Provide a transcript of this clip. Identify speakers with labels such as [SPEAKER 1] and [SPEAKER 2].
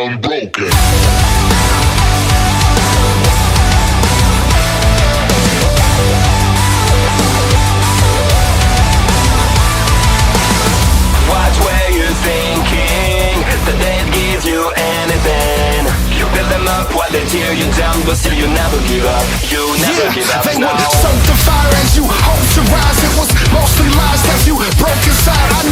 [SPEAKER 1] unbroken.
[SPEAKER 2] Watch where you're thinking, the dead gives you anything. You build them up while they tear you down, but still you never give up. You never give up.
[SPEAKER 3] They
[SPEAKER 2] No.
[SPEAKER 3] would soak the fire as you hope to rise. It was mostly lies that you broke inside. I